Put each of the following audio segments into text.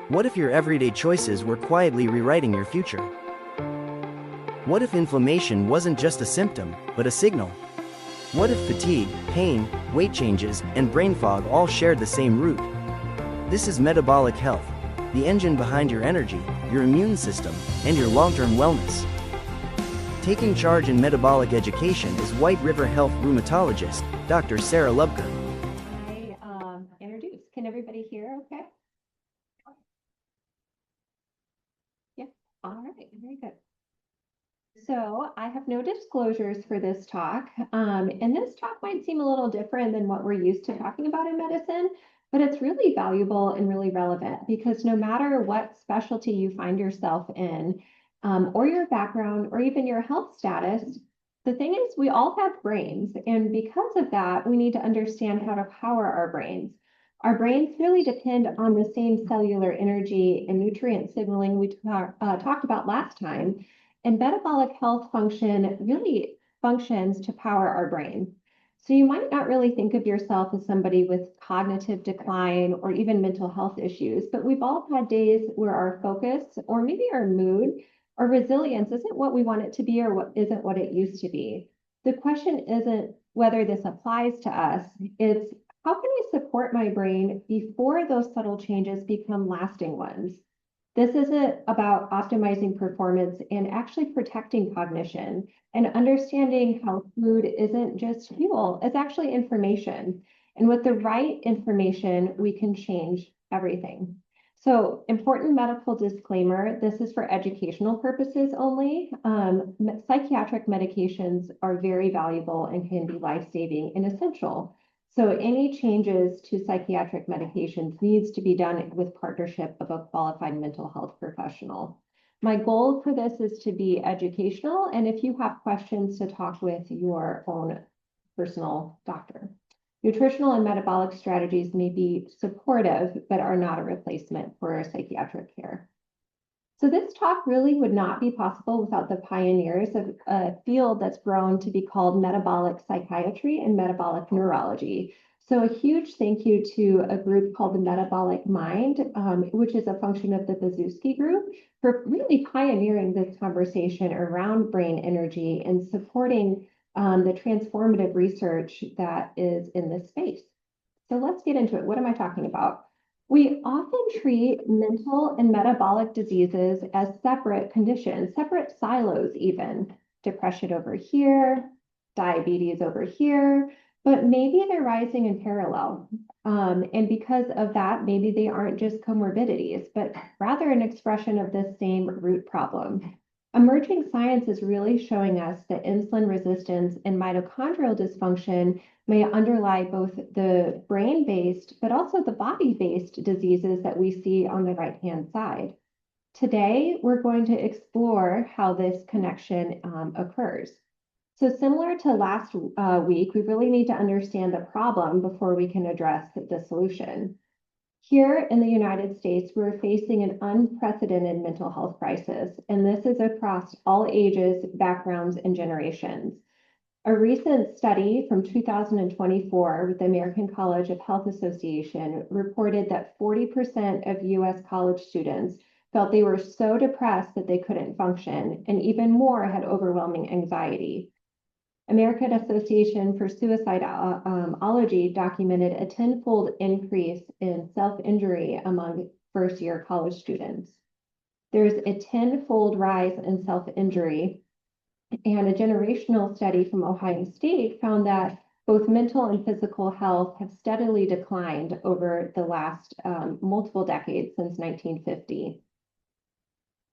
What if your everyday choices were quietly rewriting your future? What if inflammation wasn't just a symptom, but a signal? What if fatigue, pain, weight changes, and brain fog all shared the same root? This is metabolic health, the engine behind your energy, your immune system, and your long-term wellness. Taking charge in metabolic education is White River Health rheumatologist, Dr. Sarah Luebker. Introduce. Can everybody hear okay? Yeah, all right, very good. So I have no disclosures for this talk, and this talk might seem a little different than what we're used to talking about in medicine, but it's really valuable and really relevant because no matter what specialty you find yourself in, or your background, or even your health status, the thing is we all have brains, and because of that, we need to understand how to power our brains. Our brains really depend on the same cellular energy and nutrient signaling we talked about last time. And metabolic health function really functions to power our brain. So you might not really think of yourself as somebody with cognitive decline or even mental health issues, but we've all had days where our focus or maybe our mood or resilience isn't what we want it to be or what isn't what it used to be. The question isn't whether this applies to us, it's how can I support my brain before those subtle changes become lasting ones? This isn't about optimizing performance and actually protecting cognition and understanding how food isn't just fuel, it's actually information. And with the right information, we can change everything. So, important medical disclaimer, this is for educational purposes only. Psychiatric medications are very valuable and can be life-saving and essential. So any changes to psychiatric medications needs to be done with partnership of a qualified mental health professional. My goal for this is to be educational, and if you have questions, to talk with your own personal doctor. Nutritional and metabolic strategies may be supportive, but are not a replacement for psychiatric care. So this talk really would not be possible without the pioneers of a field that's grown to be called metabolic psychiatry and metabolic neurology. So a huge thank you to a group called the Metabolic Mind, which is a function of the Bezuski group, for really pioneering this conversation around brain energy and supporting the transformative research that is in this space. So let's get into it. What am I talking about? We often treat mental and metabolic diseases as separate conditions, separate silos even. Depression over here, diabetes over here, but maybe they're rising in parallel. And because of that, maybe they aren't just comorbidities, but rather an expression of this same root problem. Emerging science is really showing us that insulin resistance and mitochondrial dysfunction may underlie both the brain-based, but also the body-based diseases that we see on the right-hand side. Today, we're going to explore how this connection occurs. So similar to last week, we really need to understand the problem before we can address the solution. Here in the United States, we're facing an unprecedented mental health crisis, and this is across all ages, backgrounds, and generations. A recent study from 2024 with the American College of Health Association reported that 40% of US college students felt they were so depressed that they couldn't function, and even more had overwhelming anxiety. American Association for Suicidology documented a tenfold increase in self-injury among first-year college students. There's a tenfold rise in self-injury, and a generational study from Ohio State found that both mental and physical health have steadily declined over the last multiple decades since 1950.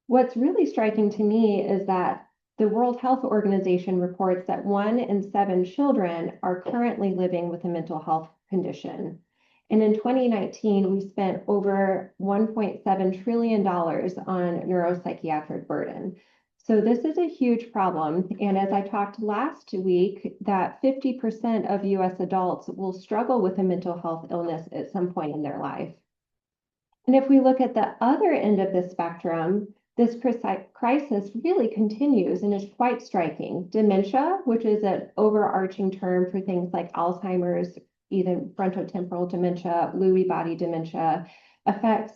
What's really striking to me is that the World Health Organization reports that 1 in 7 children are currently living with a mental health condition. And in 2019, we spent over $1.7 trillion on neuropsychiatric burden. So this is a huge problem. And as I talked last week, that 50% of US adults will struggle with a mental health illness at some point in their life. And if we look at the other end of the spectrum, this crisis really continues and is quite striking. Dementia, which is an overarching term for things like Alzheimer's, even frontotemporal dementia, Lewy body dementia, affects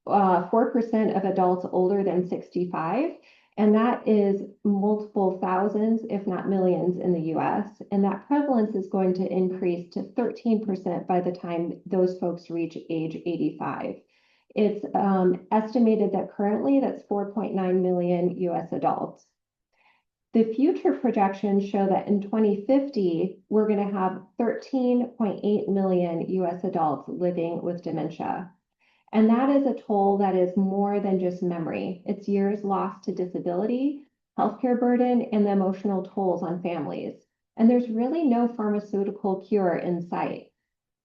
4% of adults older than 65. And that is multiple thousands, if not millions, in the US. And that prevalence is going to increase to 13% by the time those folks reach age 85. It's estimated that currently that's 4.9 million US adults. The future projections show that in 2050, we're going to have 13.8 million US adults living with dementia. And that is a toll that is more than just memory. It's years lost to disability, healthcare burden, and the emotional tolls on families. And there's really no pharmaceutical cure in sight.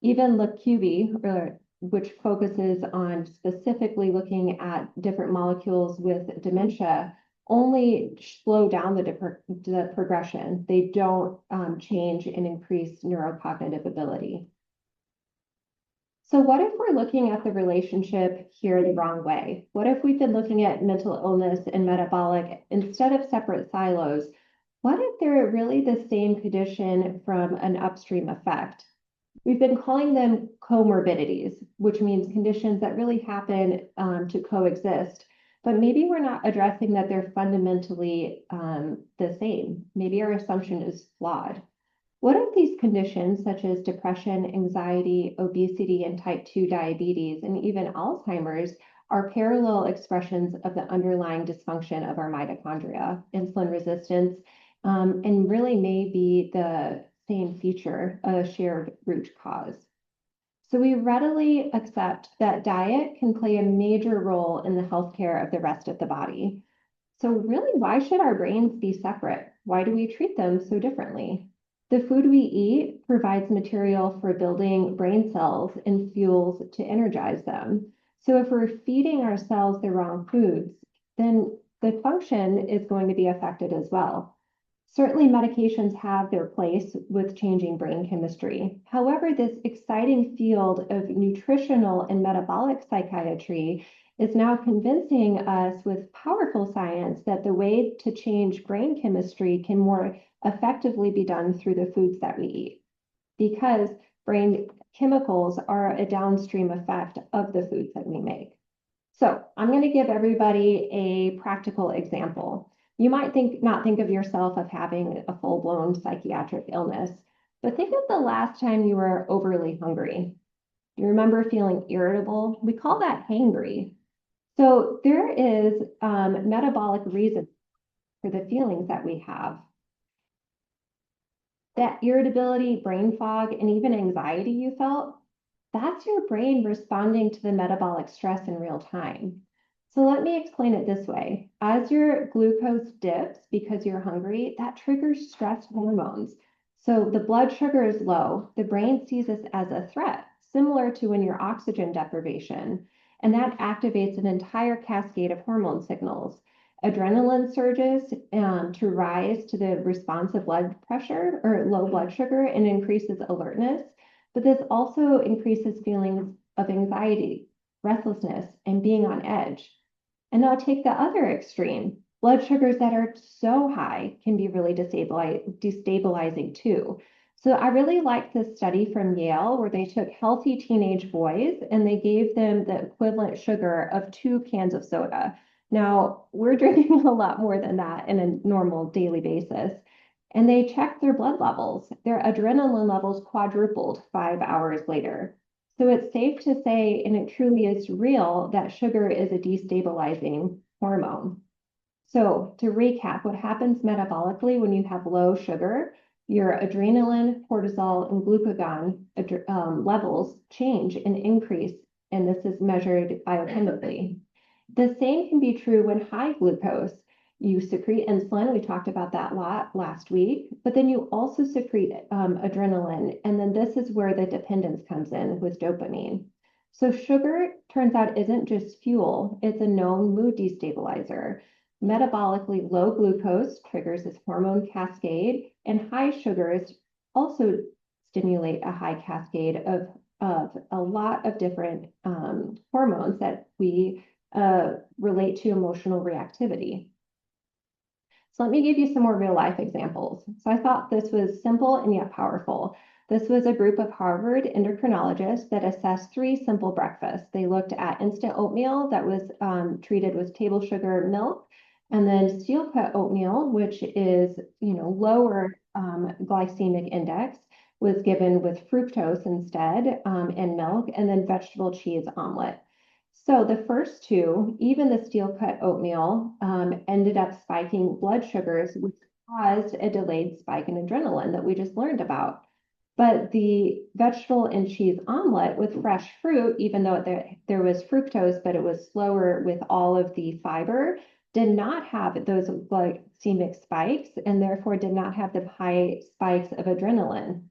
Even Luebker, which focuses on specifically looking at different molecules with dementia, only slow down the progression. They don't change and increase neurocognitive ability. So what if we're looking at the relationship here the wrong way? What if we've been looking at mental illness and metabolic instead of separate silos? What if they're really the same condition from an upstream effect? We've been calling them comorbidities, which means conditions that really happen to coexist. But maybe we're not addressing that they're fundamentally the same. Maybe our assumption is flawed. What if these conditions, such as depression, anxiety, obesity, and type 2 diabetes, and even Alzheimer's, are parallel expressions of the underlying dysfunction of our mitochondria, insulin resistance, and really may be the same feature, a shared root cause? So we readily accept that diet can play a major role in the healthcare of the rest of the body. So really, why should our brains be separate? Why do we treat them so differently? The food we eat provides material for building brain cells and fuels to energize them. So if we're feeding ourselves the wrong foods, then the function is going to be affected as well. Certainly, medications have their place with changing brain chemistry. However, this exciting field of nutritional and metabolic psychiatry is now convincing us with powerful science that the way to change brain chemistry can more effectively be done through the foods that we eat, because brain chemicals are a downstream effect of the foods that we make. So I'm going to give everybody a practical example. You might not think of yourself as having a full-blown psychiatric illness, but think of the last time you were overly hungry. You remember feeling irritable? We call that hangry. So there is metabolic reasons for the feelings that we have. That irritability, brain fog, and even anxiety you felt, that's your brain responding to the metabolic stress in real time. So let me explain it this way. As your glucose dips because you're hungry, that triggers stress hormones. So the blood sugar is low. The brain sees this as a threat, similar to when you're oxygen deprivation, and that activates an entire cascade of hormone signals. Adrenaline surges to rise to the response of blood pressure or low blood sugar and increases alertness. But this also increases feelings of anxiety, restlessness, and being on edge. And now take the other extreme. Blood sugars that are so high can be really destabilizing too. So I really like this study from Yale where they took healthy teenage boys and they gave them the equivalent sugar of 2 cans of soda. Now, we're drinking a lot more than that in a normal daily basis. And they checked their blood levels. Their adrenaline levels quadrupled 5 hours later. So it's safe to say, and it truly is real, that sugar is a destabilizing hormone. So to recap, what happens metabolically when you have low sugar, your adrenaline, cortisol, and glucagon levels change and increase, and this is measured biochemically. The same can be true when high glucose. You secrete insulin, we talked about that a lot last week, but then you also secrete adrenaline, and then this is where the dependence comes in with dopamine. So sugar, turns out, isn't just fuel, it's a known mood destabilizer. Metabolically low glucose triggers this hormone cascade, and high sugars also stimulate a high cascade of a lot of different hormones that we relate to emotional reactivity. So let me give you some more real life examples. So I thought this was simple and yet powerful. This was a group of Harvard endocrinologists that assessed 3 simple breakfasts. They looked at instant oatmeal that was treated with table sugar milk, and then steel cut oatmeal, which is, lower glycemic index, was given with fructose instead, and milk, and then vegetable cheese omelet. So the first 2, even the steel cut oatmeal, ended up spiking blood sugars, which caused a delayed spike in adrenaline that we just learned about. But the vegetable and cheese omelet with fresh fruit, even though there was fructose, but it was slower with all of the fiber, did not have those glycemic spikes and therefore did not have the high spikes of adrenaline.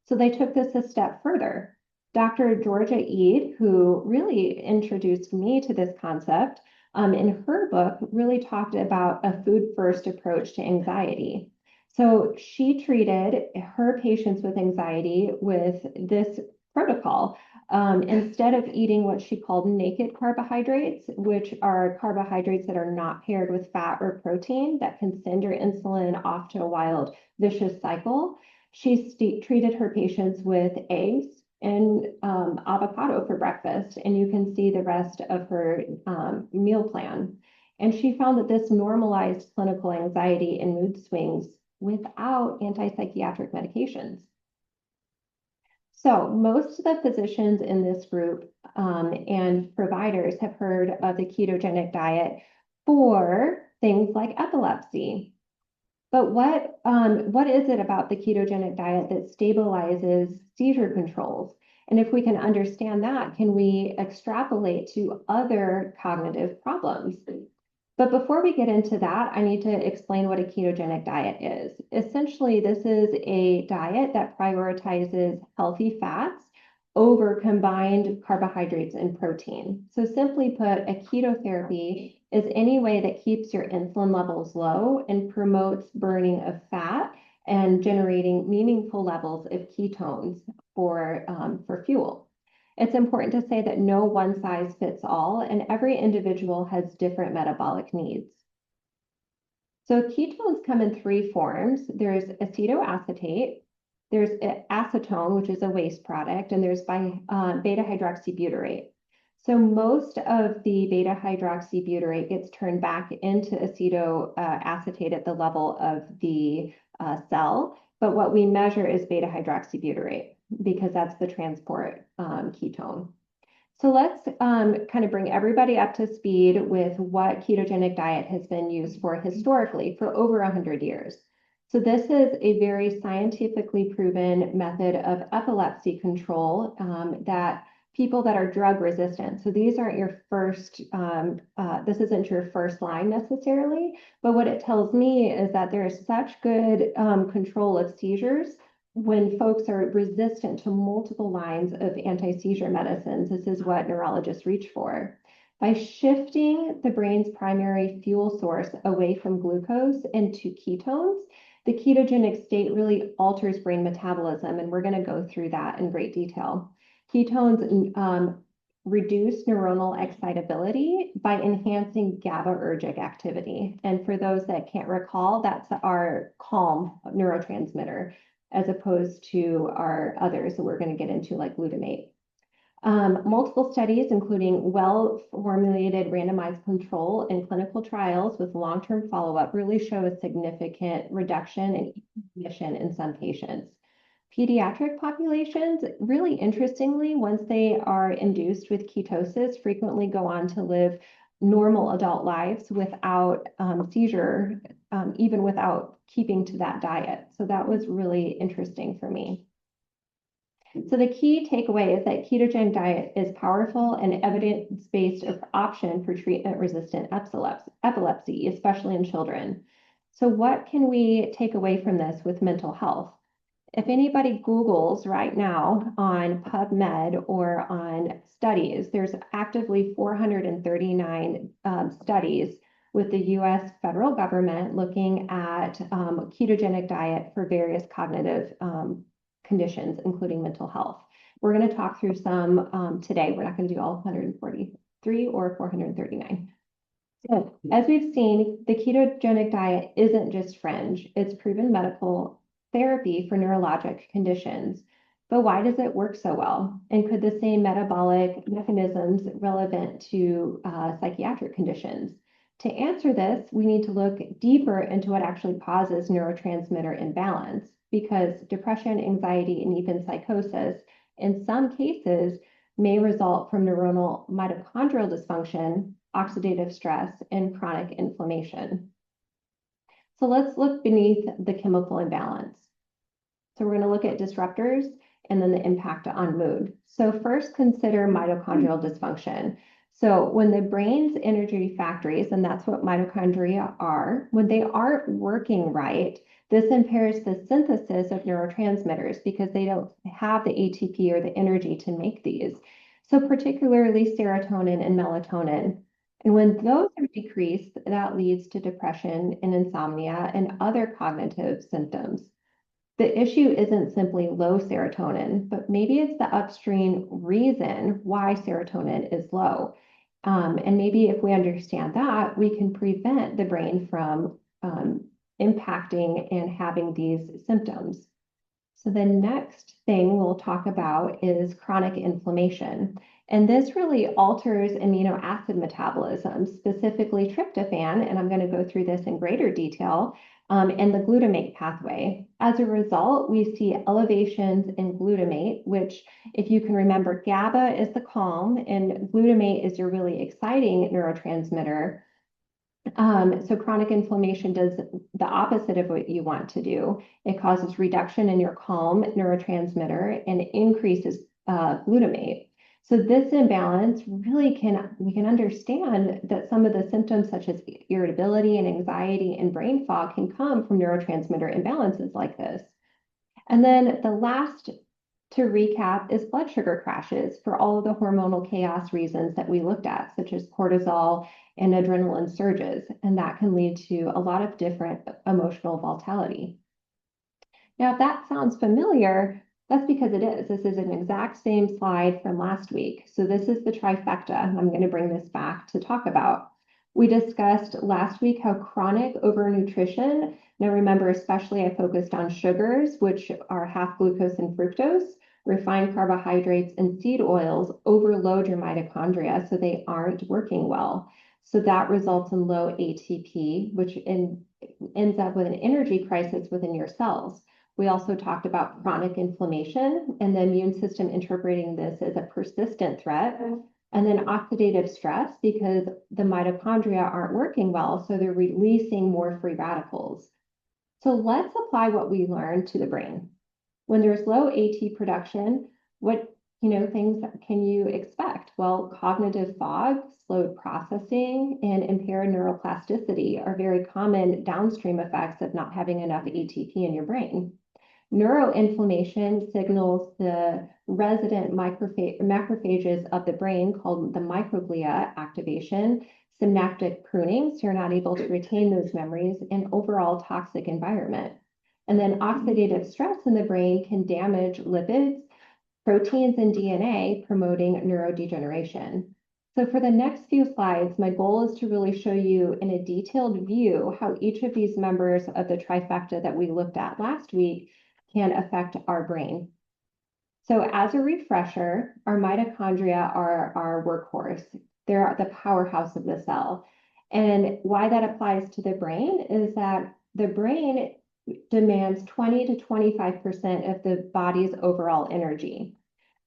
So they took this a step further. Dr. Georgia Ede, who really introduced me to this concept, in her book really talked about a food-first approach to anxiety. So she treated her patients with anxiety with this protocol. Instead of eating what she called naked carbohydrates, which are carbohydrates that are not paired with fat or protein that can send your insulin off to a wild, vicious cycle, she treated her patients with eggs and avocado for breakfast, and you can see the rest of her meal plan. And she found that this normalized clinical anxiety and mood swings without antipsychiatric medications. So most of the physicians in this group and providers have heard of the ketogenic diet for things like epilepsy. But what is it about the ketogenic diet that stabilizes seizure controls? And if we can understand that, can we extrapolate to other cognitive problems? But before we get into that, I need to explain what a ketogenic diet is. Essentially, this is a diet that prioritizes healthy fats over combined carbohydrates and protein. So simply put, a keto therapy is any way that keeps your insulin levels low and promotes burning of fat and generating meaningful levels of ketones for fuel. It's important to say that no one size fits all, and every individual has different metabolic needs. So ketones come in 3 forms. There's acetoacetate, there's acetone, which is a waste product, and there's beta hydroxybutyrate. So most of the beta hydroxybutyrate gets turned back into acetoacetate at the level of the cell, but what we measure is beta hydroxybutyrate because that's the transport ketone. So let's kind of bring everybody up to speed with what ketogenic diet has been used for historically for over 100 years. So this is a very scientifically proven method of epilepsy control that people that are drug resistant. So these aren't your first, this isn't your first line necessarily, but what it tells me is that there is such good control of seizures when folks are resistant to multiple lines of anti-seizure medicines. This is what neurologists reach for. By shifting the brain's primary fuel source away from glucose into ketones, the ketogenic state really alters brain metabolism, and we're going to go through that in great detail. Ketones reduce neuronal excitability by enhancing GABAergic activity. And for those that can't recall, that's our calm neurotransmitter, as opposed to our others that we're going to get into, like glutamate. Multiple studies, including well-formulated randomized control and clinical trials with long-term follow-up, really show a significant reduction in cognition in some patients. Pediatric populations, really interestingly, once they are induced with ketosis, frequently go on to live normal adult lives without seizure, even without keeping to that diet. So that was really interesting for me. So the key takeaway is that ketogenic diet is powerful and evidence-based option for treatment-resistant epilepsy, especially in children. So what can we take away from this with mental health? If anybody Googles right now on PubMed or on studies, there's actively 439 studies with the US federal government looking at ketogenic diet for various cognitive conditions, including mental health. We're going to talk through some today. We're not going to do all 143 or 439. So, as we've seen, the ketogenic diet isn't just fringe. It's proven medical therapy for neurologic conditions. But why does it work so well? And could the same metabolic mechanisms relevant to psychiatric conditions? To answer this, we need to look deeper into what actually causes neurotransmitter imbalance, because depression, anxiety, and even psychosis, in some cases, may result from neuronal mitochondrial dysfunction, oxidative stress, and chronic inflammation. So let's look beneath the chemical imbalance. So we're going to look at disruptors and then the impact on mood. So first, consider mitochondrial dysfunction. So when the brain's energy factories, and that's what mitochondria are, when they aren't working right, this impairs the synthesis of neurotransmitters because they don't have the ATP or the energy to make these. So particularly serotonin and melatonin. And when those are decreased, that leads to depression and insomnia and other cognitive symptoms. The issue isn't simply low serotonin, but maybe it's the upstream reason why serotonin is low. And maybe if we understand that, we can prevent the brain from impacting and having these symptoms. So the next thing we'll talk about is chronic inflammation. And this really alters amino acid metabolism, specifically tryptophan, and I'm going to go through this in greater detail, and the glutamate pathway. As a result, we see elevations in glutamate, which, if you can remember, GABA is the calm, and glutamate is your really exciting neurotransmitter. So chronic inflammation does the opposite of what you want to do. It causes reduction in your calm neurotransmitter and increases glutamate. So this imbalance really we can understand that some of the symptoms such as irritability and anxiety and brain fog can come from neurotransmitter imbalances like this. And then the last to recap is blood sugar crashes for all of the hormonal chaos reasons that we looked at, such as cortisol and adrenaline surges, and that can lead to a lot of different emotional volatility. Now, if that sounds familiar, that's because it is. This is an exact same slide from last week. So this is the trifecta. I'm going to bring this back to talk about. We discussed last week how chronic overnutrition, now remember, especially I focused on sugars, which are half glucose and fructose, refined carbohydrates, and seed oils overload your mitochondria so they aren't working well. So that results in low ATP, which ends up with an energy crisis within your cells. We also talked about chronic inflammation and the immune system interpreting this as a persistent threat. And then oxidative stress because the mitochondria aren't working well, so they're releasing more free radicals. So let's apply what we learned to the brain. When there's low AT production, what things can you expect? Well, cognitive fog, slowed processing, and impaired neuroplasticity are very common downstream effects of not having enough ATP in your brain. Neuroinflammation signals the resident macrophages of the brain called the microglia activation, synaptic pruning, so you're not able to retain those memories, and overall toxic environment. And then oxidative stress in the brain can damage lipids, proteins, and DNA, promoting neurodegeneration. So for the next few slides, my goal is to really show you in a detailed view how each of these members of the trifecta that we looked at last week can affect our brain. So as a refresher, our mitochondria are our workhorse. They're the powerhouse of the cell. And why that applies to the brain is that the brain demands 20 to 25% of the body's overall energy.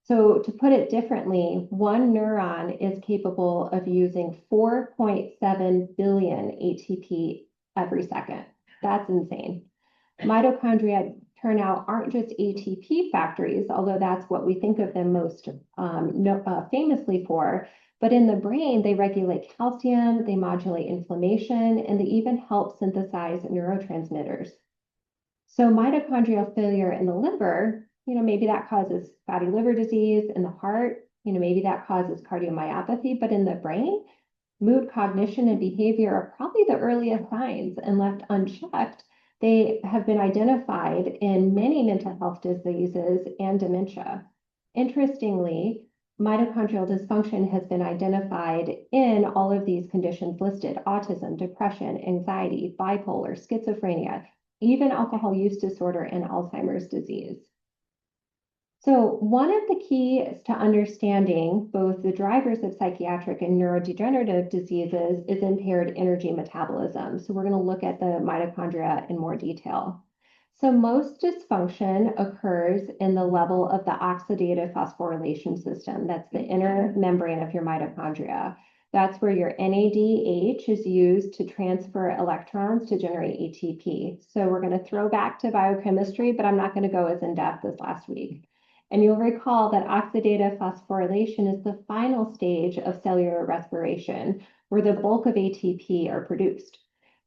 So to put it differently, one neuron is capable of using 4.7 billion ATP every second. That's insane. Mitochondria turnout aren't just ATP factories, although that's what we think of them most famously for. But in the brain, they regulate calcium, they modulate inflammation, and they even help synthesize neurotransmitters. So mitochondrial failure in the liver, maybe that causes fatty liver disease. In the heart, maybe that causes cardiomyopathy. But in the brain, mood, cognition, and behavior are probably the earliest signs, and left unchecked, they have been identified in many mental health diseases and dementia. Interestingly, mitochondrial dysfunction has been identified in all of these conditions listed: autism, depression, anxiety, bipolar, schizophrenia, even alcohol use disorder and Alzheimer's disease. So one of the keys to understanding both the drivers of psychiatric and neurodegenerative diseases is impaired energy metabolism. So we're going to look at the mitochondria in more detail. So most dysfunction occurs in the level of the oxidative phosphorylation system. That's the inner membrane of your mitochondria. That's where your NADH is used to transfer electrons to generate ATP. So we're going to throw back to biochemistry, but I'm not going to go as in depth as last week. And you'll recall that oxidative phosphorylation is the final stage of cellular respiration, where the bulk of ATP are produced.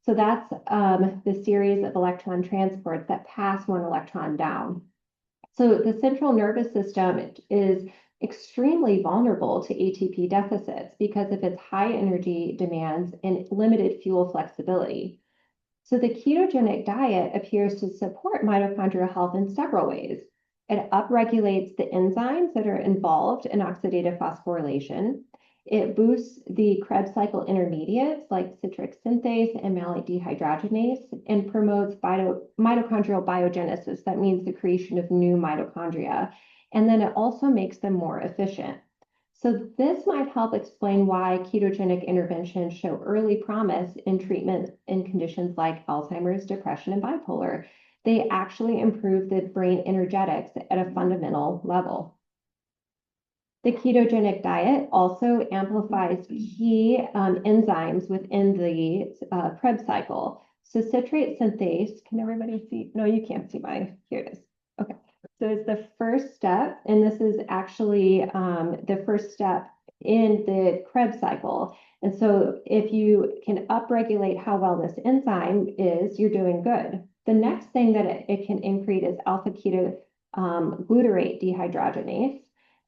So that's the series of electron transports that pass one electron down. So the central nervous system is extremely vulnerable to ATP deficits because of its high energy demands and limited fuel flexibility. So the ketogenic diet appears to support mitochondrial health in several ways. It upregulates the enzymes that are involved in oxidative phosphorylation. It boosts the Krebs cycle intermediates like citric synthase and malate dehydrogenase and promotes mitochondrial biogenesis. That means the creation of new mitochondria. And then it also makes them more efficient. So this might help explain why ketogenic interventions show early promise in treatment in conditions like Alzheimer's, depression, and bipolar. They actually improve the brain energetics at a fundamental level. The ketogenic diet also amplifies key enzymes within the Krebs cycle. So citrate synthase, can everybody see? No, you can't see mine. Here it is. Okay, so it's the first step, and this is actually the first step in the Krebs cycle. And so if you can upregulate how well this enzyme is, you're doing good. The next thing that it can increase is alpha ketoglutarate dehydrogenase,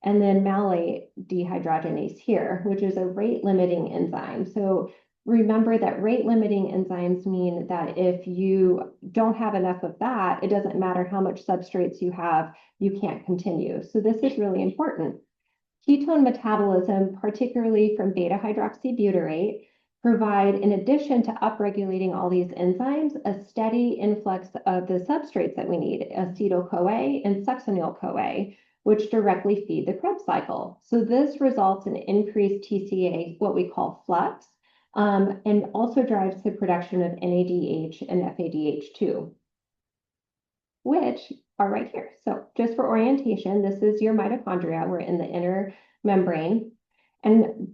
and then malate dehydrogenase here, which is a rate-limiting enzyme. So remember that rate-limiting enzymes mean that if you don't have enough of that, it doesn't matter how much substrates you have, you can't continue. So this is really important. Ketone metabolism, particularly from beta-hydroxybutyrate, provide, in addition to upregulating all these enzymes, a steady influx of the substrates that we need, acetyl-CoA and succinyl-CoA, which directly feed the Krebs cycle. So this results in increased TCA, what we call flux, and also drives the production of NADH and FADH2, which are right here. So just for orientation, this is your mitochondria. We're in the inner membrane. And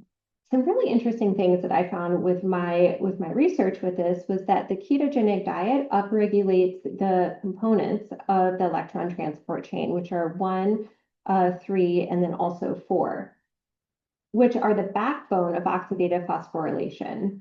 some really interesting things that I found with my research with this was that the ketogenic diet upregulates the components of the electron transport chain, which are 1, 3, and then also 4, which are the backbone of oxidative phosphorylation.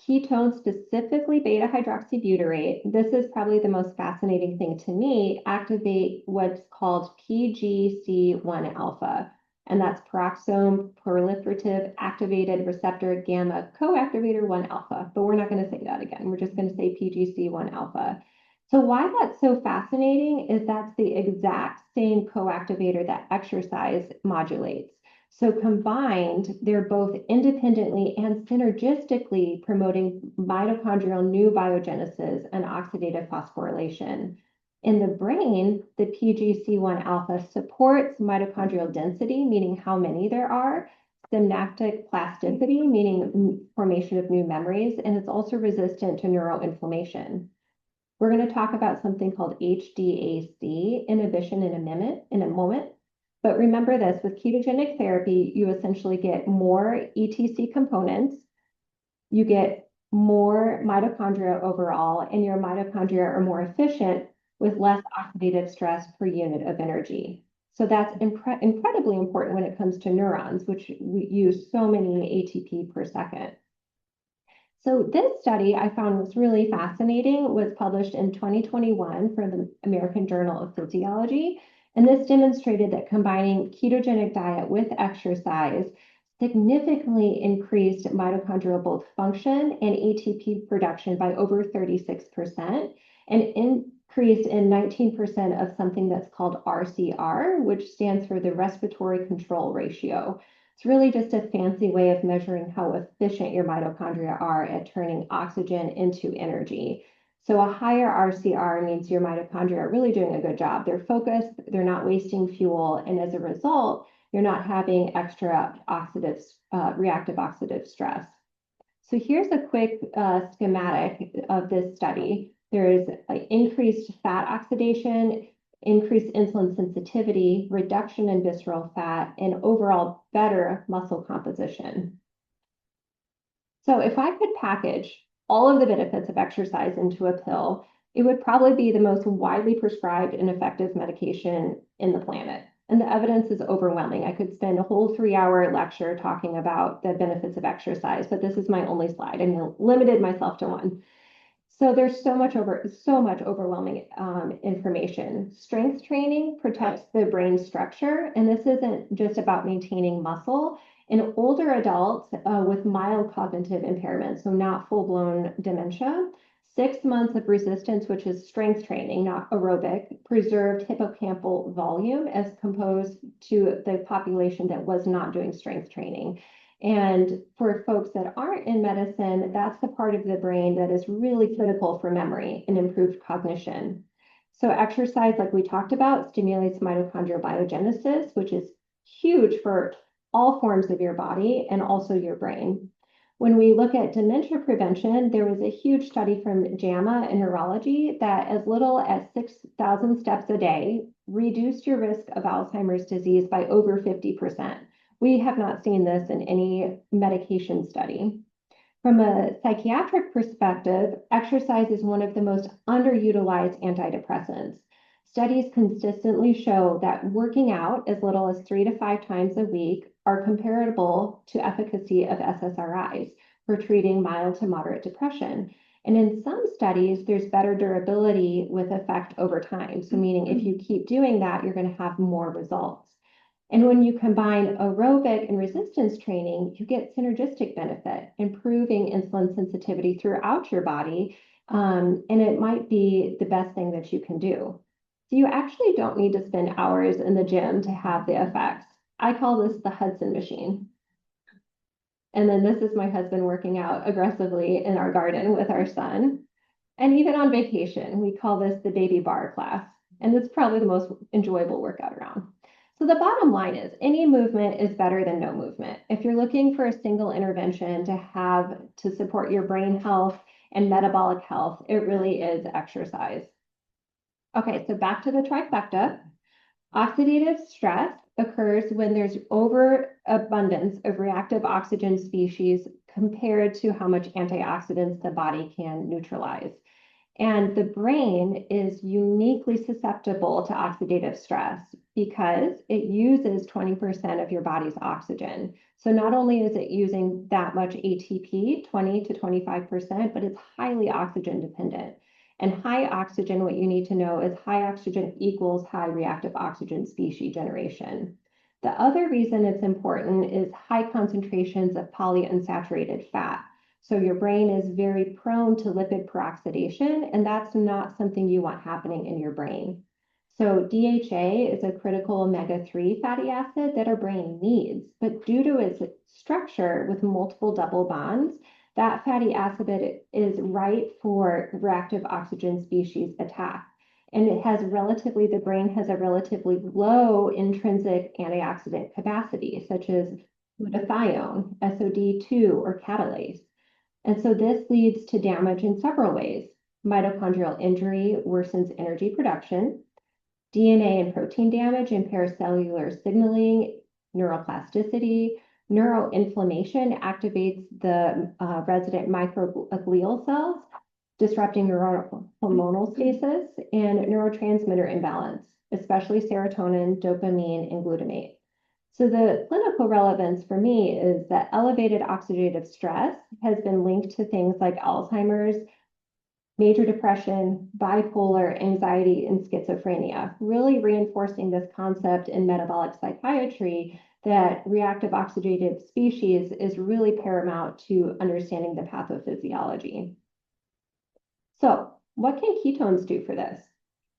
Ketones, specifically beta-hydroxybutyrate, this is probably the most fascinating thing to me, activate what's called PGC1 alpha. And that's peroxisome proliferative activated receptor gamma coactivator 1 alpha. But we're not going to say that again. We're just going to say PGC1 alpha. So why that's so fascinating is that's the exact same coactivator that exercise modulates. So combined, they're both independently and synergistically promoting mitochondrial new biogenesis and oxidative phosphorylation. In the brain, the PGC1 alpha supports mitochondrial density, meaning how many there are, synaptic plasticity, meaning formation of new memories, and it's also resistant to neuroinflammation. We're going to talk about something called HDAC inhibition in a moment. But remember this, with ketogenic therapy, you essentially get more ETC components, you get more mitochondria overall, and your mitochondria are more efficient with less oxidative stress per unit of energy. So that's incredibly important when it comes to neurons, which we use so many ATP per second. So this study I found was really fascinating, was published in 2021 for the American Journal of Physiology. And this demonstrated that combining ketogenic diet with exercise significantly increased mitochondrial both function and ATP production by over 36%, and increased in 19% of something that's called RCR, which stands for the respiratory control ratio. It's really just a fancy way of measuring how efficient your mitochondria are at turning oxygen into energy. So a higher RCR means your mitochondria are really doing a good job. They're focused, they're not wasting fuel, and as a result, you're not having extra reactive oxidative stress. So here's a quick schematic of this study. There is increased fat oxidation, increased insulin sensitivity, reduction in visceral fat, and overall better muscle composition. So if I could package all of the benefits of exercise into a pill, it would probably be the most widely prescribed and effective medication in the planet. And the evidence is overwhelming. I could spend a whole 3-hour lecture talking about the benefits of exercise, but this is my only slide. I limited myself to one. So there's so much overwhelming information. Strength training protects the brain structure, and this isn't just about maintaining muscle. In older adults with mild cognitive impairment, so not full-blown dementia, 6 months of resistance, which is strength training, not aerobic, preserved hippocampal volume as opposed to the population that was not doing strength training. And for folks that aren't in medicine, that's the part of the brain that is really critical for memory and improved cognition. So exercise, like we talked about, stimulates mitochondrial biogenesis, which is huge for all forms of your body and also your brain. When we look at dementia prevention, there was a huge study from JAMA in neurology that as little as 6,000 steps a day reduced your risk of Alzheimer's disease by over 50%. We have not seen this in any medication study. From a psychiatric perspective, exercise is one of the most underutilized antidepressants. Studies consistently show that working out as little as 3 to 5 times a week are comparable to efficacy of SSRIs for treating mild to moderate depression. And in some studies, there's better durability with effect over time. So meaning if you keep doing that, you're going to have more results. And when you combine aerobic and resistance training, you get synergistic benefit, improving insulin sensitivity throughout your body. And it might be the best thing that you can do. So you actually don't need to spend hours in the gym to have the effects. I call this the Hudson machine. And then this is my husband working out aggressively in our garden with our son. And even on vacation, we call this the baby bar class. And it's probably the most enjoyable workout around. So the bottom line is any movement is better than no movement. If you're looking for a single intervention to support your brain health and metabolic health, it really is exercise. Okay, so back to the trifecta. Oxidative stress occurs when there's overabundance of reactive oxygen species compared to how much antioxidants the body can neutralize. And the brain is uniquely susceptible to oxidative stress because it uses 20% of your body's oxygen. So not only is it using that much ATP, 20 to 25%, but it's highly oxygen dependent. And high oxygen, what you need to know is high oxygen equals high reactive oxygen species generation. The other reason it's important is high concentrations of polyunsaturated fat. So your brain is very prone to lipid peroxidation, and that's not something you want happening in your brain. So DHA is a critical omega-3 fatty acid that our brain needs, but due to its structure with multiple double bonds, that fatty acid is right for reactive oxygen species attack. And the brain has a relatively low intrinsic antioxidant capacity, such as glutathione, SOD2, or catalase. And so this leads to damage in several ways. Mitochondrial injury worsens energy production. DNA and protein damage impairs cellular signaling, neuroplasticity. Neuroinflammation activates the resident microglial cells, disrupting neurohormonal stasis and neurotransmitter imbalance, especially serotonin, dopamine, and glutamate. So the clinical relevance for me is that elevated oxidative stress has been linked to things like Alzheimer's, major depression, bipolar, anxiety, and schizophrenia, really reinforcing this concept in metabolic psychiatry that reactive oxidative species is really paramount to understanding the pathophysiology. So what can ketones do for this?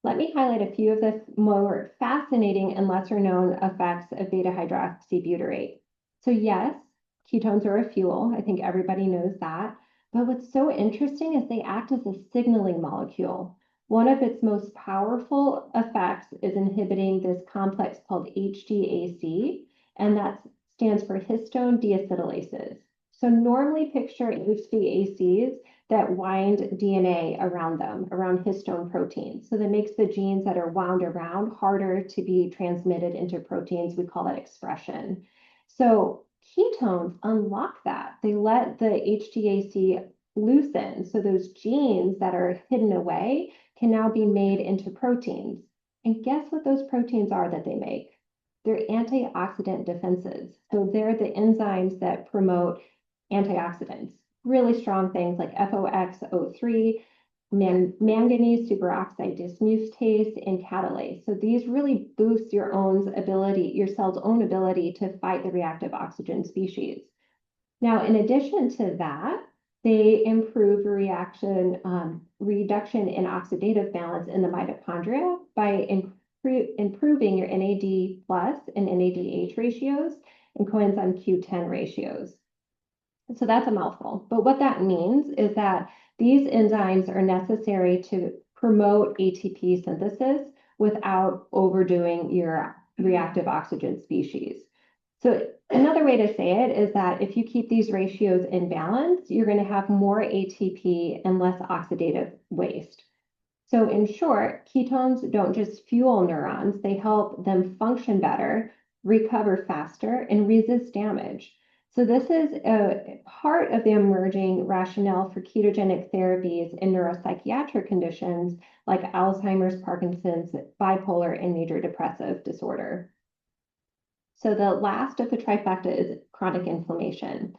Let me highlight a few of the more fascinating and lesser known effects of beta hydroxybutyrate. So yes, ketones are a fuel. I think everybody knows that. But what's so interesting is they act as a signaling molecule. One of its most powerful effects is inhibiting this complex called HDAC, and that stands for histone deacetylases. So normally picture HDACs that wind DNA around them, around histone proteins. So that makes the genes that are wound around harder to be transmitted into proteins. We call that expression. So ketones unlock that. They let the HDAC loosen. So those genes that are hidden away can now be made into proteins. And guess what those proteins are that they make? They're antioxidant defenses. So they're the enzymes that promote antioxidants. Really strong things like FOXO3, manganese superoxide dismutase, and catalase. So these really boost your cell's own ability to fight the reactive oxygen species. Now, in addition to that, they improve reduction in oxidative balance in the mitochondria by improving your NAD plus and NADH ratios and coenzyme Q10 ratios. So that's a mouthful. But what that means is that these enzymes are necessary to promote ATP synthesis without overdoing your reactive oxygen species. So another way to say it is that if you keep these ratios in balance, you're going to have more ATP and less oxidative waste. So in short, ketones don't just fuel neurons, they help them function better, recover faster, and resist damage. So this is a part of the emerging rationale for ketogenic therapies in neuropsychiatric conditions like Alzheimer's, Parkinson's, bipolar, and major depressive disorder. So the last of the trifecta is chronic inflammation.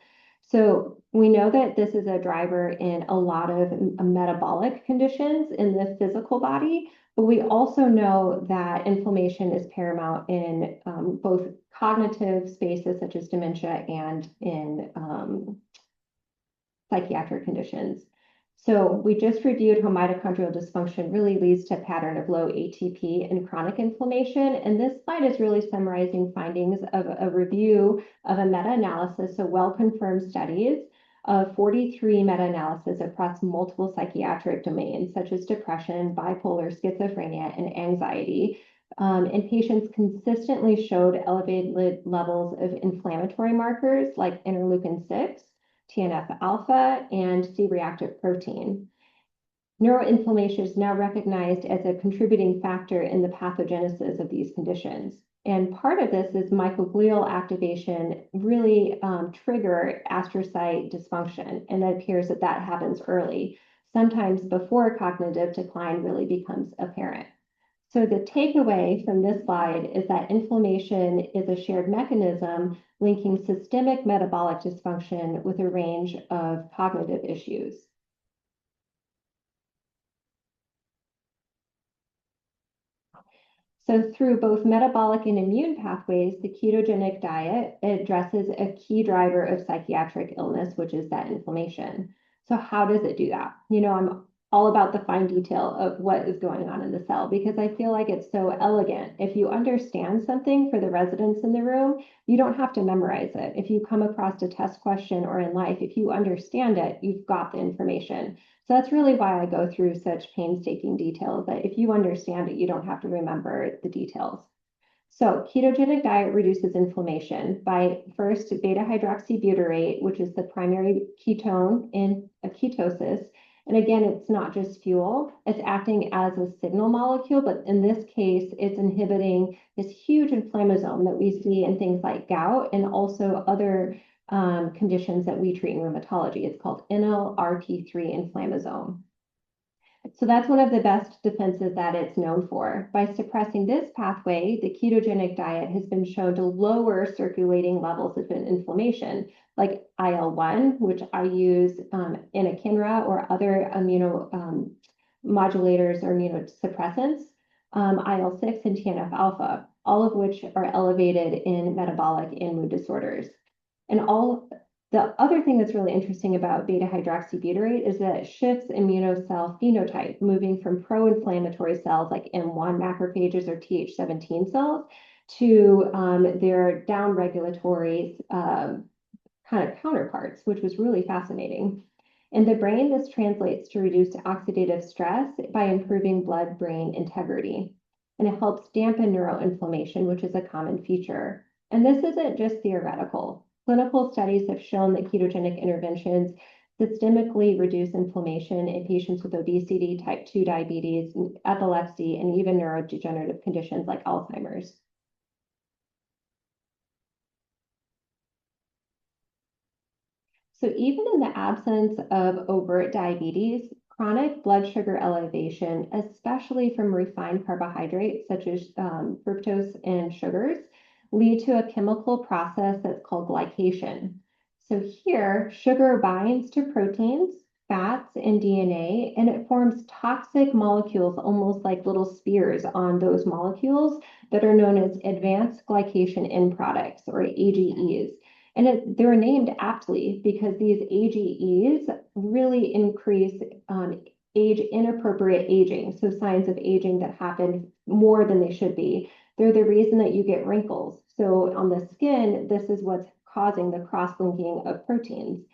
So we know that this is a driver in a lot of metabolic conditions in the physical body, but we also know that inflammation is paramount in both cognitive spaces such as dementia and in psychiatric conditions. So we just reviewed how mitochondrial dysfunction really leads to a pattern of low ATP and chronic inflammation. And this slide is really summarizing findings of a review of a meta-analysis, so well-confirmed studies of 43 meta-analysis across multiple psychiatric domains, such as depression, bipolar, schizophrenia, and anxiety. And patients consistently showed elevated levels of inflammatory markers like interleukin-6, TNF-alpha, and C-reactive protein. Neuroinflammation is now recognized as a contributing factor in the pathogenesis of these conditions. And part of this is microglial activation really trigger astrocyte dysfunction, and it appears that that happens early, sometimes before cognitive decline really becomes apparent. So the takeaway from this slide is that inflammation is a shared mechanism linking systemic metabolic dysfunction with a range of cognitive issues. So through both metabolic and immune pathways, the ketogenic diet addresses a key driver of psychiatric illness, which is that inflammation. So how does it do that? I'm all about the fine detail of what is going on in the cell because I feel like it's so elegant. If you understand something for the residents in the room, you don't have to memorize it. If you come across a test question or in life, if you understand it, you've got the information. So that's really why I go through such painstaking details that if you understand it, you don't have to remember the details. So ketogenic diet reduces inflammation by first beta hydroxybutyrate, which is the primary ketone in a ketosis. And again, it's not just fuel, it's acting as a signal molecule, but in this case, it's inhibiting this huge inflammasome that we see in things like gout and also other conditions that we treat in rheumatology. It's called NLRP3 inflammasome. So that's one of the best defenses that it's known for. By suppressing this pathway, the ketogenic diet has been shown to lower circulating levels of inflammation, like IL-1, which I use in anakinra or other immunomodulators or immunosuppressants, IL-6 and TNF-alpha, all of which are elevated in metabolic and mood disorders. And the other thing that's really interesting about beta hydroxybutyrate is that it shifts immunocell phenotype, moving from pro-inflammatory cells like M1 macrophages or Th17 cells to their down-regulatory kind of counterparts, which was really fascinating. In the brain, this translates to reduced oxidative stress by improving blood-brain integrity. And it helps dampen neuroinflammation, which is a common feature. And this isn't just theoretical. Clinical studies have shown that ketogenic interventions systemically reduce inflammation in patients with obesity, type 2 diabetes, epilepsy, and even neurodegenerative conditions like Alzheimer's. So even in the absence of overt diabetes, chronic blood sugar elevation, especially from refined carbohydrates such as fructose and sugars, lead to a chemical process that's called glycation. So here, sugar binds to proteins, fats, and DNA, and it forms toxic molecules, almost like little spears on those molecules that are known as advanced glycation end products, or AGEs. And they're named aptly because these AGEs really increase inappropriate aging, so signs of aging that happen more than they should be. They're the reason that you get wrinkles. So on the skin, this is what's causing the cross-linking of proteins.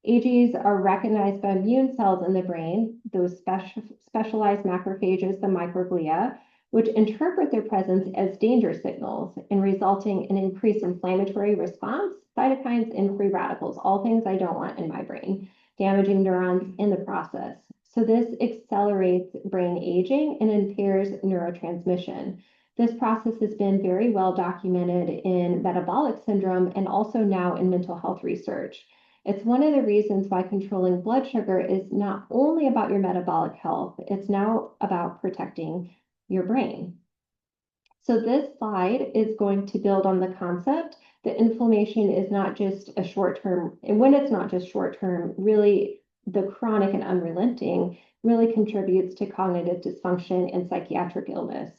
AGEs are recognized by immune cells in the brain, those specialized macrophages, the microglia, which interpret their presence as danger signals and resulting in increased inflammatory response, cytokines, and free radicals, all things I don't want in my brain, damaging neurons in the process. So this accelerates brain aging and impairs neurotransmission. This process has been very well documented in metabolic syndrome and also now in mental health research. It's one of the reasons why controlling blood sugar is not only about your metabolic health, it's now about protecting your brain. So this slide is going to build on the concept that inflammation is not just a short-term, and when it's not just short-term, really the chronic and unrelenting really contributes to cognitive dysfunction and psychiatric illness.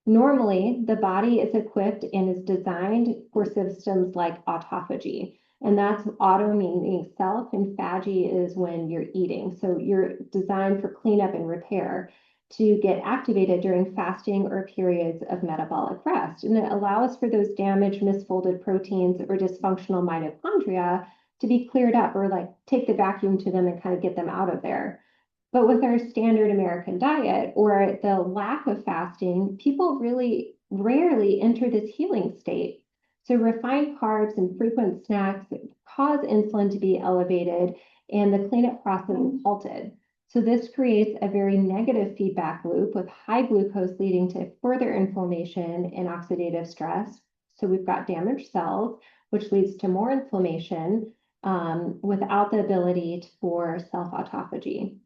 Normally, the body is equipped and is designed for systems like autophagy. And that's auto meaning self, and phagy is when you're eating. So you're designed for cleanup and repair to get activated during fasting or periods of metabolic rest. And it allows for those damaged, misfolded proteins or dysfunctional mitochondria to be cleared up, or like take the vacuum to them and kind of get them out of there. But with our standard American diet or the lack of fasting, people really rarely enter this healing state. So refined carbs and frequent snacks cause insulin to be elevated and the cleanup process is halted. So this creates a very negative feedback loop with high glucose leading to further inflammation and oxidative stress. So we've got damaged cells, which leads to more inflammation without the ability for self-autophagy.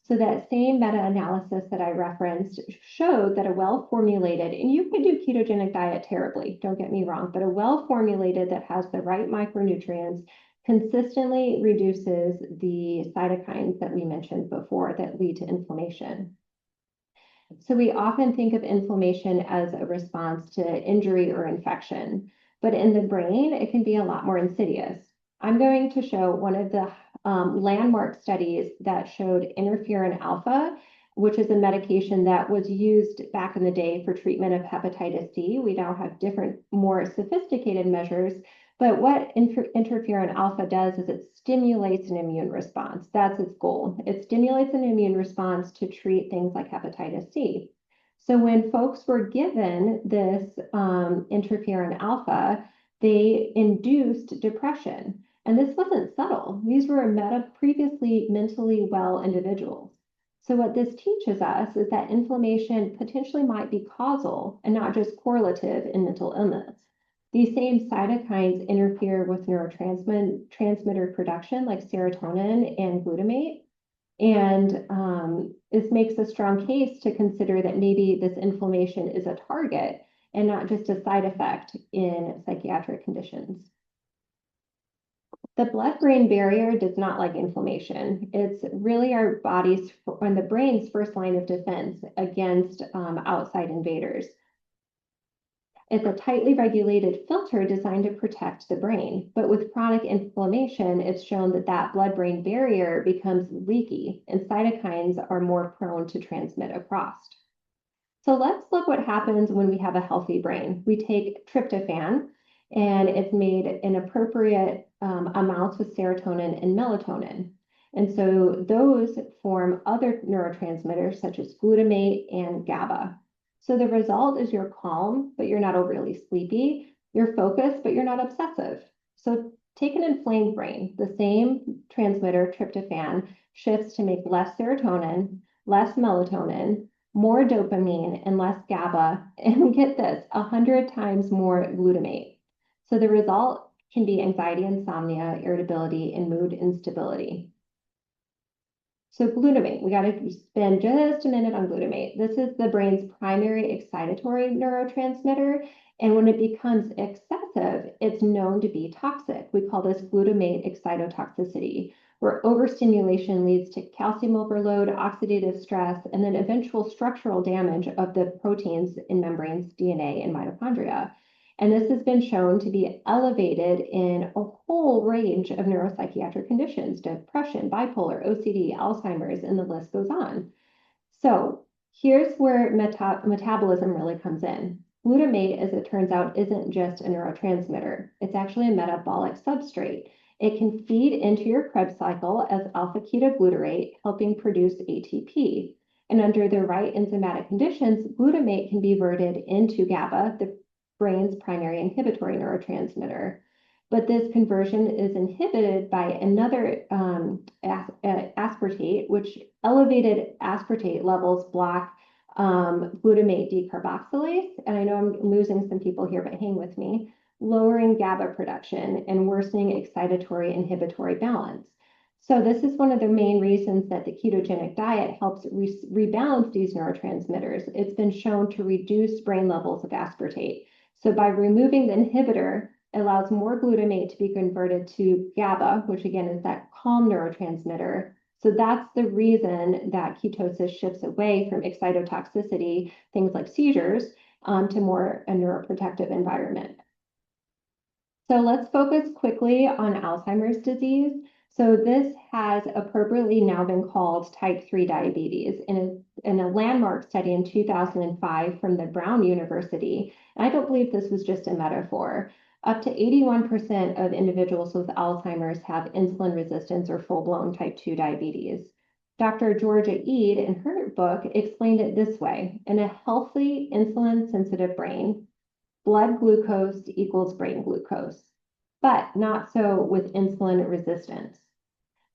So that same meta-analysis that I referenced showed that a well-formulated, and you can do ketogenic diet terribly, don't get me wrong, but a well-formulated that has the right micronutrients consistently reduces the cytokines that we mentioned before that lead to inflammation. So we often think of inflammation as a response to injury or infection, but in the brain, it can be a lot more insidious. I'm going to show one of the landmark studies that showed interferon alpha, which is a medication that was used back in the day for treatment of hepatitis C. We now have different, more sophisticated measures, but what interferon alpha does is it stimulates an immune response. That's its goal. It stimulates an immune response to treat things like hepatitis C. So when folks were given this interferon alpha, they induced depression. And this wasn't subtle. These were previously mentally well individuals. So what this teaches us is that inflammation potentially might be causal and not just correlative in mental illness. These same cytokines interfere with neurotransmitter production like serotonin and glutamate. And this makes a strong case to consider that maybe this inflammation is a target and not just a side effect in psychiatric conditions. The blood-brain barrier does not like inflammation. It's really our body's and the brain's first line of defense against outside invaders. It's a tightly regulated filter designed to protect the brain. But with chronic inflammation, it's shown that that blood-brain barrier becomes leaky and cytokines are more prone to transmit across. So let's look what happens when we have a healthy brain. We take tryptophan, and it's made in appropriate amounts with serotonin and melatonin. And so those form other neurotransmitters such as glutamate and GABA. So the result is you're calm, but you're not overly sleepy. You're focused, but you're not obsessive. So take an inflamed brain. The same transmitter, tryptophan, shifts to make less serotonin, less melatonin, more dopamine, and less GABA. And get this, 100 times more glutamate. So the result can be anxiety, insomnia, irritability, and mood instability. So glutamate, we got to spend just a minute on glutamate. This is the brain's primary excitatory neurotransmitter. And when it becomes excessive, it's known to be toxic. We call this glutamate excitotoxicity, where overstimulation leads to calcium overload, oxidative stress, and then eventual structural damage of the proteins in membranes, DNA, and mitochondria. And this has been shown to be elevated in a whole range of neuropsychiatric conditions, depression, bipolar, OCD, Alzheimer's, and the list goes on. So here's where metabolism really comes in. Glutamate, as it turns out, isn't just a neurotransmitter. It's actually a metabolic substrate. It can feed into your Krebs cycle as alpha-ketoglutarate, helping produce ATP. And under the right enzymatic conditions, glutamate can be converted into GABA, the brain's primary inhibitory neurotransmitter. But this conversion is inhibited by another aspartate, which elevated aspartate levels block glutamate decarboxylase. And I know I'm losing some people here, but hang with me. Lowering GABA production and worsening excitatory inhibitory balance. So this is one of the main reasons that the ketogenic diet helps rebalance these neurotransmitters. It's been shown to reduce brain levels of aspartate. So by removing the inhibitor, it allows more glutamate to be converted to GABA, which again is that calm neurotransmitter. So that's the reason that ketosis shifts away from excitotoxicity, things like seizures, to more a neuroprotective environment. So let's focus quickly on Alzheimer's disease. So this has appropriately now been called type 3 diabetes in a landmark study in 2005 from the Brown University. And I don't believe this was just a metaphor. Up to 81% of individuals with Alzheimer's have insulin resistance or full-blown type 2 diabetes. Dr. Georgia Ede, in her book, explained it this way. In a healthy insulin-sensitive brain, blood glucose equals brain glucose, but not so with insulin resistance.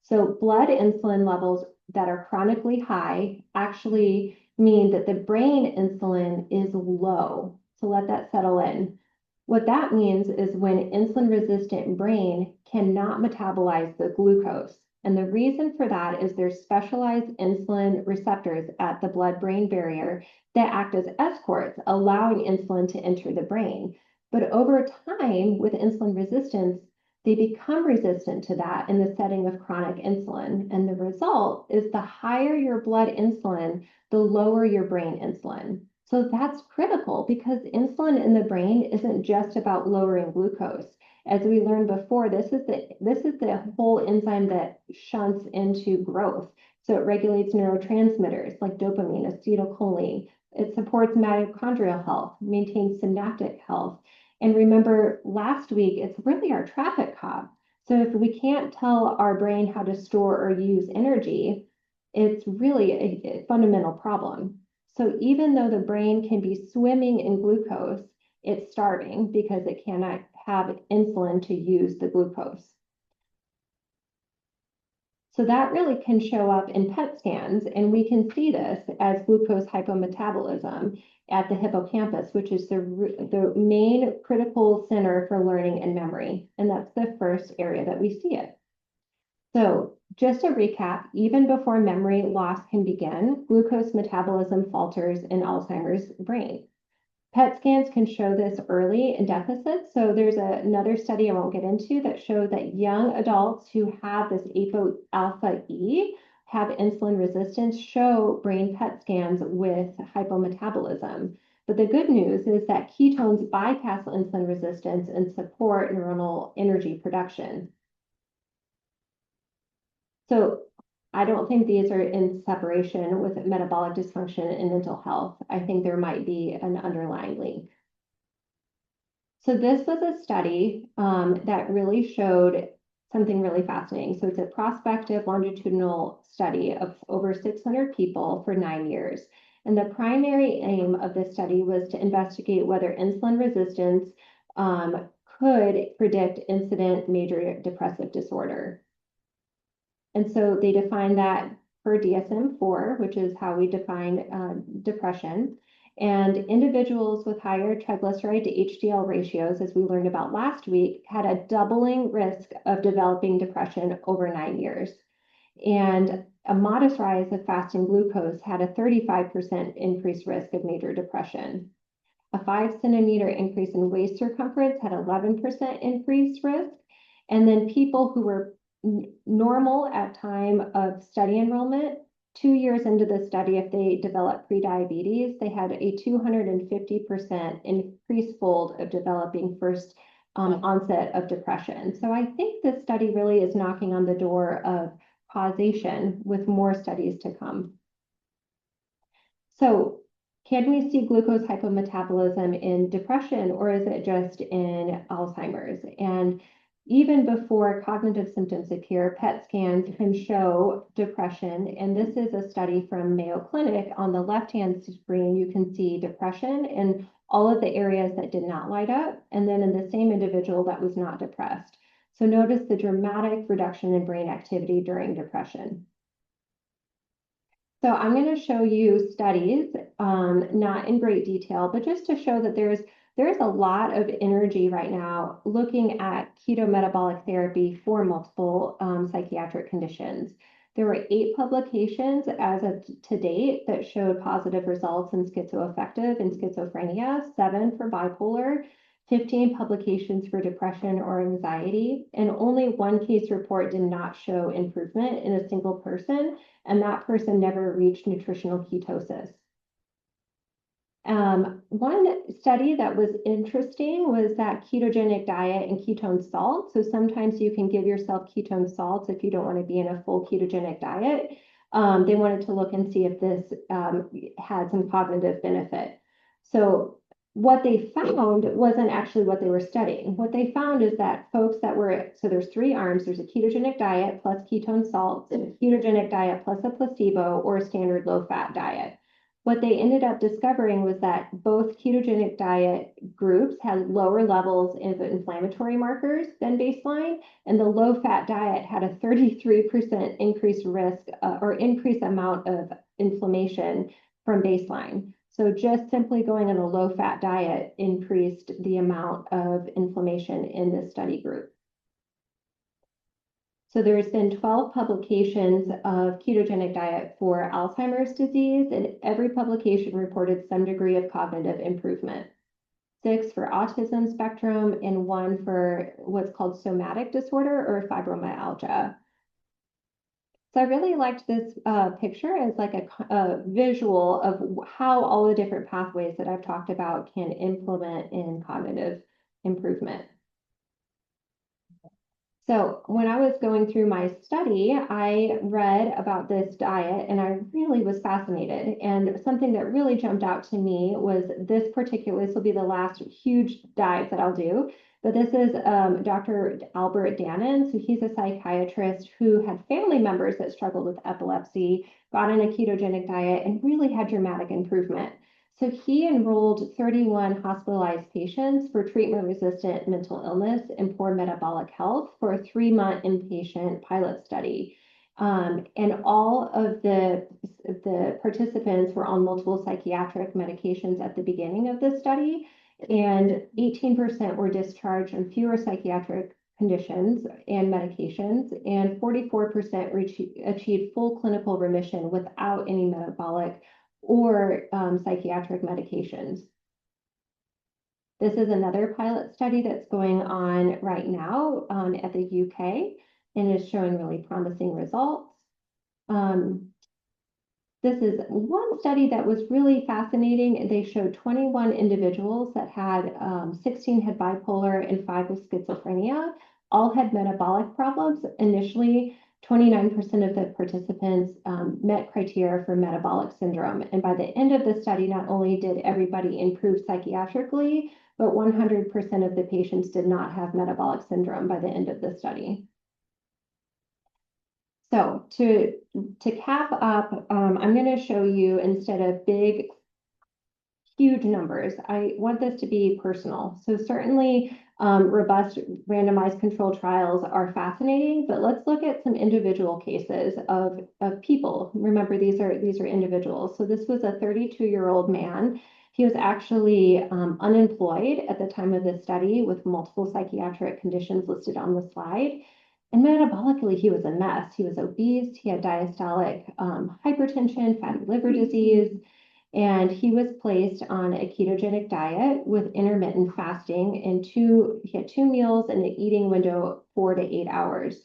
So blood insulin levels that are chronically high actually mean that the brain insulin is low. So let that settle in. What that means is when insulin-resistant brain cannot metabolize the glucose. And the reason for that is there's specialized insulin receptors at the blood-brain barrier that act as escorts, allowing insulin to enter the brain. But over time, with insulin resistance, they become resistant to that in the setting of chronic insulin. And the result is the higher your blood insulin, the lower your brain insulin. So that's critical because insulin in the brain isn't just about lowering glucose. As we learned before, this is the whole enzyme that shunts into growth. So it regulates neurotransmitters like dopamine, acetylcholine. It supports mitochondrial health, maintains synaptic health. And remember, last week, it's really our traffic cop. So if we can't tell our brain how to store or use energy, it's really a fundamental problem. So even though the brain can be swimming in glucose, it's starving because it cannot have insulin to use the glucose. So that really can show up in PET scans, and we can see this as glucose hypometabolism at the hippocampus, which is the main critical center for learning and memory. And that's the first area that we see it. So just to recap, even before memory loss can begin, glucose metabolism falters in Alzheimer's brain. PET scans can show this early in deficits. So there's another study I won't get into that showed that young adults who have this alpha E have insulin resistance show brain PET scans with hypometabolism. But the good news is that ketones bypass insulin resistance and support neuronal energy production. So I don't think these are in separation with metabolic dysfunction and mental health. I think there might be an underlying link. So this was a study that really showed something really fascinating. So it's a prospective longitudinal study of over 600 people for 9 years. And the primary aim of this study was to investigate whether insulin resistance could predict incident major depressive disorder. And so they defined that per DSM-4, which is how we define depression. And individuals with higher triglyceride to HDL ratios, as we learned about last week, had a doubling risk of developing depression over 9 years. And a modest rise of fasting glucose had a 35% increased risk of major depression. A 5 centimeter increase in waist circumference had 11% increased risk. And then people who were normal at time of study enrollment, 2 years into the study, if they developed prediabetes, they had a 250% increased fold of developing first onset of depression. So I think this study really is knocking on the door of causation with more studies to come. So can we see glucose hypometabolism in depression, or is it just in Alzheimer's? And even before cognitive symptoms appear, PET scans can show depression. And this is a study from Mayo Clinic. On the left-hand screen, you can see depression in all of the areas that did not light up, and then in the same individual that was not depressed. So notice the dramatic reduction in brain activity during depression. So I'm going to show you studies, not in great detail, but just to show that there's a lot of energy right now looking at keto-metabolic therapy for multiple psychiatric conditions. There were 8 publications as of to date that showed positive results in schizoaffective and schizophrenia, 7 for bipolar, 15 publications for depression or anxiety, and only 1 case report did not show improvement in a single person, and that person never reached nutritional ketosis. One study that was interesting was that ketogenic diet and ketone salt. So sometimes you can give yourself ketone salts if you don't want to be in a full ketogenic diet. They wanted to look and see if this had some cognitive benefit. So what they found wasn't actually what they were studying. What they found is that folks that were, so there's 3 arms, there's a ketogenic diet plus ketone salts, and a ketogenic diet plus a placebo, or a standard low-fat diet. What they ended up discovering was that both ketogenic diet groups had lower levels of inflammatory markers than baseline, and the low-fat diet had a 33% increased risk or increased amount of inflammation from baseline. So just simply going on a low-fat diet increased the amount of inflammation in this study group. So there's been 12 publications of ketogenic diet for Alzheimer's disease, and every publication reported some degree of cognitive improvement. 6 for autism spectrum, and 1 for what's called somatic disorder or fibromyalgia. So I really liked this picture as like a visual of how all the different pathways that I've talked about can implement in cognitive improvement. So when I was going through my study, I read about this diet and I really was fascinated. And something that really jumped out to me was this will be the last huge dive that I'll do. But this is Dr. Albert Dannon. So he's a psychiatrist who had family members that struggled with epilepsy, got on a ketogenic diet, and really had dramatic improvement. So he enrolled 31 hospitalized patients for treatment-resistant mental illness and poor metabolic health for a 3-month inpatient pilot study. And all of the participants were on multiple psychiatric medications at the beginning of the study, and 18% were discharged on fewer psychiatric conditions and medications, and 44% achieved full clinical remission without any metabolic or psychiatric medications. This is another pilot study that's going on right now at the UK and is showing really promising results. This is one study that was really fascinating. They showed 21 individuals that had 16 had bipolar and 5 with schizophrenia. All had metabolic problems. Initially, 29% of the participants met criteria for metabolic syndrome. And by the end of the study, not only did everybody improve psychiatrically, but 100% of the patients did not have metabolic syndrome by the end of the study. So to cap up, I'm going to show you, instead of big, huge numbers, I want this to be personal. So certainly robust randomized controlled trials are fascinating, but let's look at some individual cases of people. Remember, these are individuals. So this was a 32-year-old man. He was actually unemployed at the time of this study, with multiple psychiatric conditions listed on the slide. And metabolically, he was a mess. He was obese, he had diastolic hypertension, fatty liver disease, and he was placed on a ketogenic diet with intermittent fasting, and he had 2 meals and an eating window 4 to 8 hours.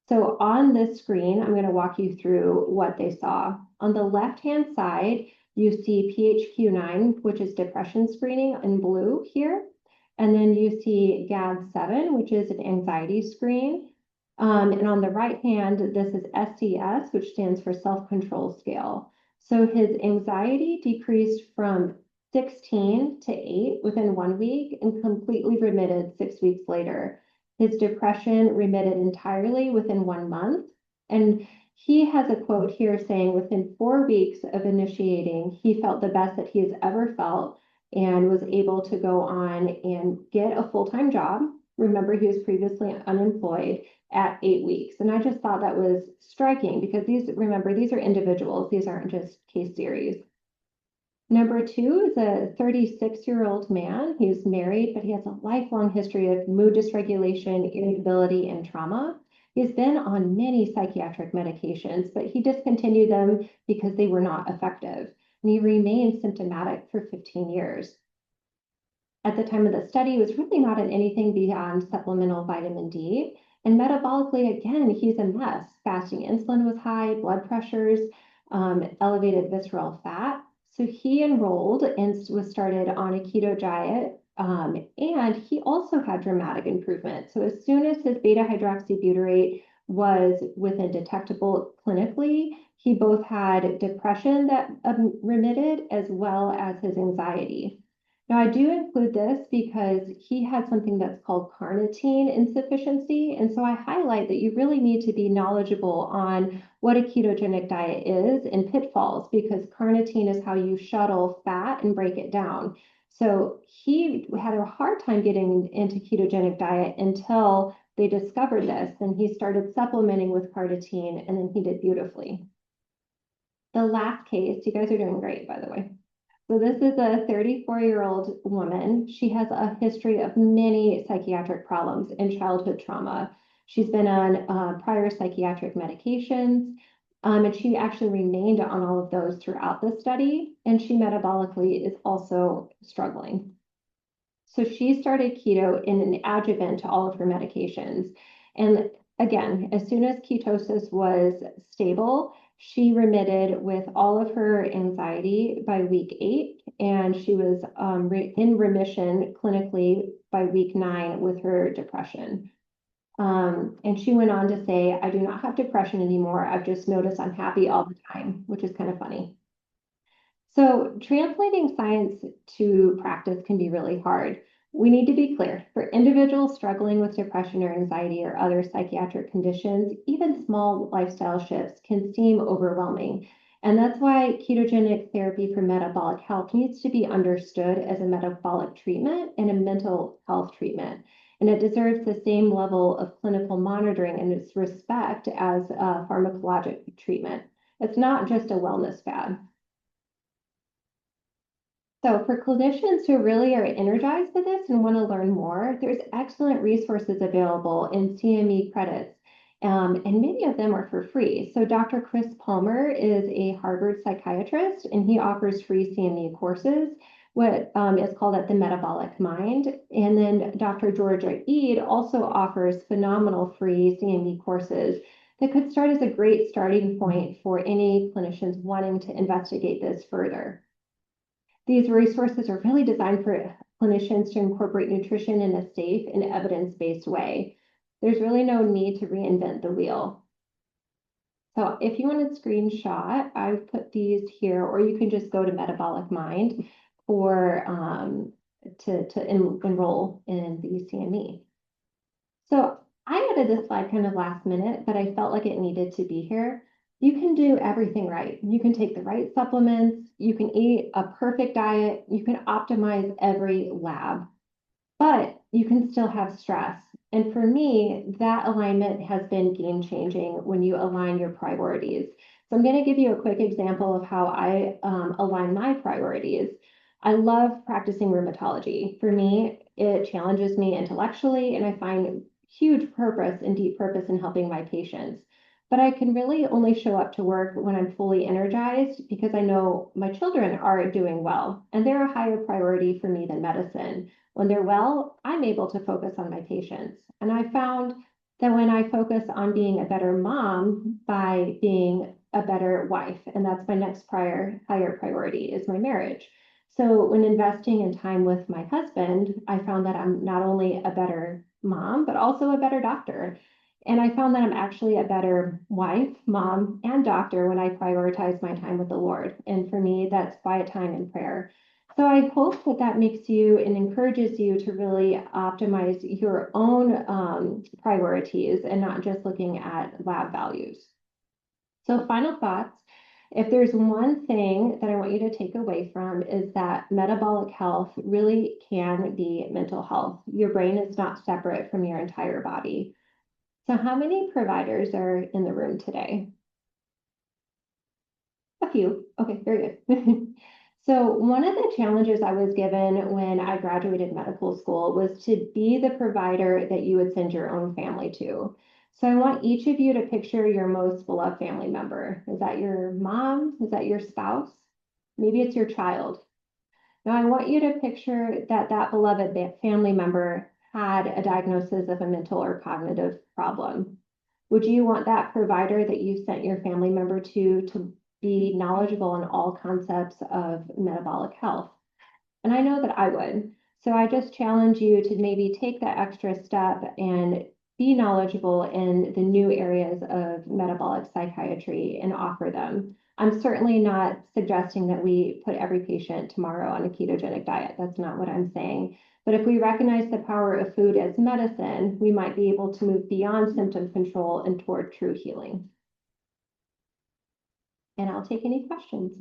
So on this screen, I'm going to walk you through what they saw. On the left-hand side, you see PHQ-9, which is depression screening in blue here. And then you see GAD-7, which is an anxiety screen. And on the right hand, this is SCS, which stands for self-control scale. So his anxiety decreased from 16 to 8 within 1 week and completely remitted 6 weeks later. His depression remitted entirely within 1 month. And he has a quote here saying, within 4 weeks of initiating, he felt the best that he has ever felt and was able to go on and get a full-time job. Remember, he was previously unemployed at 8 weeks. And I just thought that was striking, because these are individuals. These aren't just case series. Number 2 is a 36-year-old man. He's married, but he has a lifelong history of mood dysregulation, irritability, and trauma. He's been on many psychiatric medications, but he discontinued them because they were not effective. And he remained symptomatic for 15 years. At the time of the study, he was really not on anything beyond supplemental vitamin D. And metabolically, again, he's a mess. Fasting insulin was high, blood pressures, elevated visceral fat. So he enrolled and was started on a keto diet, and he also had dramatic improvement. So as soon as his beta hydroxybutyrate was within detectable clinically, he both had depression that remitted, as well as his anxiety. Now, I do include this because he had something that's called carnitine insufficiency. And so I highlight that you really need to be knowledgeable on what a ketogenic diet is and pitfalls, because carnitine is how you shuttle fat and break it down. So he had a hard time getting into ketogenic diet until they discovered this, and he started supplementing with carnitine, and then he did beautifully. The last case, you guys are doing great, by the way. So this is a 34-year-old woman. She has a history of many psychiatric problems and childhood trauma. She's been on prior psychiatric medications, and she actually remained on all of those throughout the study, and she metabolically is also struggling. So she started keto in an adjuvant to all of her medications. And again, as soon as ketosis was stable, she remitted with all of her anxiety by week 8, and she was in remission clinically by week 9 with her depression. And she went on to say, I do not have depression anymore. I've just noticed I'm happy all the time, which is kind of funny. So translating science to practice can be really hard. We need to be clear. For individuals struggling with depression or anxiety or other psychiatric conditions, even small lifestyle shifts can seem overwhelming. And that's why ketogenic therapy for metabolic health needs to be understood as a metabolic treatment and a mental health treatment. And it deserves the same level of clinical monitoring and its respect as a pharmacologic treatment. It's not just a wellness fad. So for clinicians who really are energized by this and want to learn more, there's excellent resources available in CME credits, and many of them are for free. So Dr. Chris Palmer is a Harvard psychiatrist, and he offers free CME courses, what is called at the Metabolic Mind. And then Dr. Georgia Eid also offers phenomenal free CME courses that could start as a great starting point for any clinicians wanting to investigate this further. These resources are really designed for clinicians to incorporate nutrition in a safe and evidence-based way. There's really no need to reinvent the wheel. So if you want a screenshot, I've put these here, or you can just go to Metabolic Mind for to enroll in the CME. So I added this slide kind of last minute, but I felt like it needed to be here. You can do everything right. You can take the right supplements, you can eat a perfect diet, you can optimize every lab, but you can still have stress. And for me, that alignment has been game changing when you align your priorities. So I'm going to give you a quick example of how I align my priorities. I love practicing rheumatology. For me, it challenges me intellectually, and I find huge purpose and deep purpose in helping my patients. But I can really only show up to work when I'm fully energized because I know my children are doing well, and they're a higher priority for me than medicine. When they're well, I'm able to focus on my patients. And I found that when I focus on being a better mom by being a better wife, and that's my next higher priority is my marriage. So when investing in time with my husband, I found that I'm not only a better mom, but also a better doctor. And I found that I'm actually a better wife, mom, and doctor when I prioritize my time with the Lord. And for me, that's quiet time and prayer. So I hope that that makes you and encourages you to really optimize your own priorities and not just looking at lab values. So final thoughts. If there's one thing that I want you to take away from is that metabolic health really can be mental health. Your brain is not separate from your entire body. So how many providers are in the room today? A few. Okay, very good. So one of the challenges I was given when I graduated medical school was to be the provider that you would send your own family to. So I want each of you to picture your most beloved family member. Is that your mom? Is that your spouse? Maybe it's your child. Now I want you to picture that that beloved family member had a diagnosis of a mental or cognitive problem. Would you want that provider that you sent your family member to be knowledgeable on all concepts of metabolic health? And I know that I would. So I just challenge you to maybe take that extra step and be knowledgeable in the new areas of metabolic psychiatry and offer them. I'm certainly not suggesting that we put every patient tomorrow on a ketogenic diet. That's not what I'm saying. But if we recognize the power of food as medicine, we might be able to move beyond symptom control and toward true healing. And I'll take any questions.